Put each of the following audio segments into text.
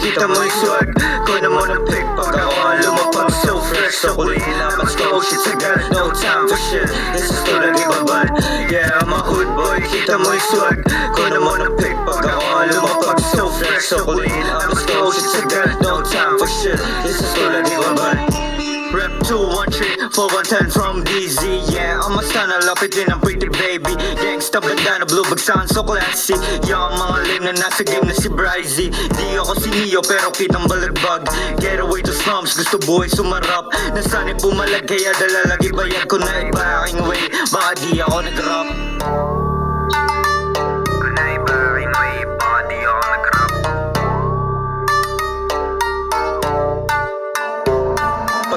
kita mo yung swag. Kuna mo ng pick pag ako ang lumapag. So fresh, so clean, I'm a slow shit agad. No time for shit, this is tulad ibabad. Yeah, I'm a hood boy, kita mo yung swag. Kuna mo ng pick pag ako ang lumapag. So fresh, so clean, I'm a slow shit agad. No time for shit, this is tulad ibabad. Rep 213, 4110 from DZ. Yeah, I'm a stunner, lapit din ang pretty baby. Gangsta bandana, blue bag sound so classy. Yung mga lame na nasa game na si Bryzy. Di ako si Neo pero kitang balagbag. Get away to slums, gusto buhay sumarap. Nasanay pumalag kaya dalalagi bayad ko na iba aking way. Baka di ako nag-rap.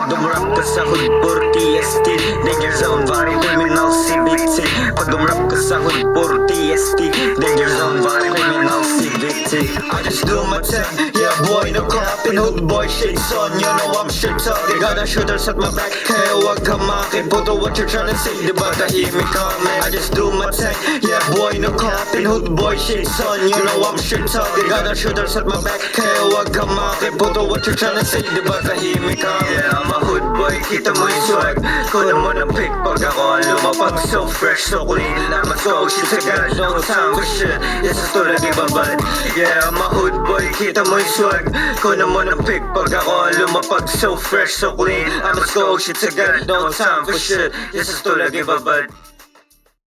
Dumrap ka sa hood, puro TST. Danger zone, body criminal CBT. Pag dumrap ka sa hood, puro TST. Danger zone, body criminal CBT. I just do my thing, yeah boy, no crapping. Hood boy, shades on, you know I'm shit up. They got the shooters at my back, kaya wag ka makin. Puto, what you tryna say, diba tahimik ka man? I just do my thing, yeah boy, no crapping. Hood boy, shades on, you know I'm shit up. They got the shooters at my back, kaya wag ka makin. Puto, what you tryna say, diba tahimik ka man? Yeah, I'm a hood boy, kita mo yung swag. Kuna mo ng pick pag ako ang lumapag. So fresh, so clean, I'm a go shit agad. No time for shit, yes is tulad ibabad. Yeah, I'm a hood boy, kita mo yung swag. Kuna mo ng pick pag ako ang lumapag. So fresh, so clean, I'm a go shit agad. No time for shit, yes is tulad ibabad.